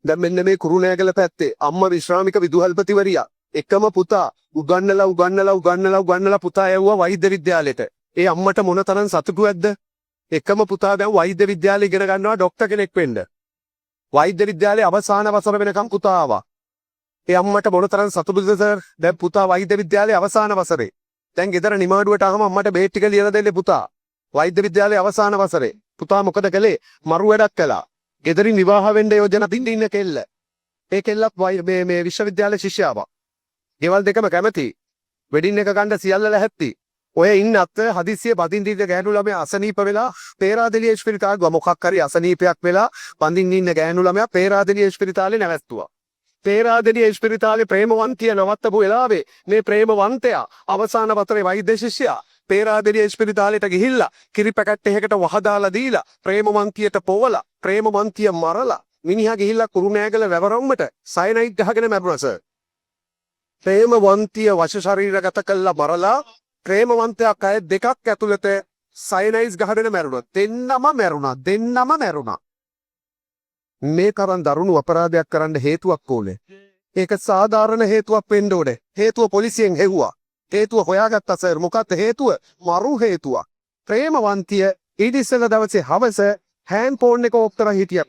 දැන් මෙන්න මේ කුරුණෑගල පැත්තේ අම්මා විශ්‍රාමික විදුහල්පතිවරියා එකම පුතා උගන්නලා පුතා යවුවා වෛද්‍ය විද්‍යාලයට. ඒ අම්මට මොන තරම් සතුටුවක්ද? එකම පුතා දැන් වෛද්‍ය විද්‍යාලේ ඉගෙන ගන්නවා ડોක්ටර් කෙනෙක් වෙන්න. වෛද්‍ය විද්‍යාලේ අවසාන වසර වෙනකම් පුතා ආවා. ඒ අම්මට මොන තරම් සතුටුද සර්? දැන් පුතා වෛද්‍ය විද්‍යාලේ අවසාන වසරේ. දැන් ගෙදර නිමාඩුවට ආවම අම්මට බේත් ටික ලියලා දෙන්නේ පුතා. වෛද්‍ය විද්‍යාලේ අවසාන වසරේ. පුතා මොකද කළේ? මරු වැඩක් කළා. ගෙදරින් විවාහ වෙන්න යෝජනා දින්න ඉන්න කෙල්ල. ඒ කෙල්ලත් මේ විශ්වවිද්‍යාලේ ශිෂ්‍යාවක්. ගෙවල් දෙකම කැමති. වෙඩින් එක ගන්න සියල්ල ලැහැත්ති. ඔය ඉන්නත් හදිස්සිය බදින්දිද ගෑනු ළමයා අසනීප වෙලා පේරාදෙණිය ස්පිරිතාලේ ගියා. මොකක් හරි අසනීපයක් වෙලා බඳින්න ඉන්න ගෑනු ළමයා පේරාදෙණිය ස්පිරිතාලේ නැවැත්තුවා. පේරාදෙණිය ස්පිරිතාලේ ප්‍රේමවන්තිය නවත්තපු වෙලාවේ මේ ප්‍රේමවන්තයා අවසාන වතරේ වෛද්‍ය ශිෂ්‍යයා පේරාදෙණිය ස්පිරිතාලේට ගිහිල්ලා කිරි පැකට් එකකට වහදාලා දීලා ප්‍රේමවන්තියට පොවලා ප්‍රේමවන්තිය මරලා මිනිහා ගිහිල්ලා කුරුණෑගල වැවරම්මට සයනයිඩ් ගහගෙන මැරුණා සර්. ප්‍රේමවන්තිය වශ ශරීරගත කළා මරලා ප්‍රේමවන්තයා කය දෙකක් ඇතුළත සයනයිඩ්ස් ගහගෙන මැරුණා. දෙන්නම මැරුණා. මේ තරම් දරුණු අපරාධයක් කරන්න හේතුවක් ඕනේ. ඒක සාධාරණ හේතුවක් වෙන්න ඕනේ. හේතුව පොලිසියෙන් හෙව්වා. හේතුව හොයාගත්තා සර්. මොකක්ද හේතුව? මරු හේතුවක්. ප්‍රේමවන්තිය ඊට ඉස්සෙල්ලා දවසේ හවස හෑන්ඩ් ෆෝන් එක ඕප් කරලා හිටියා.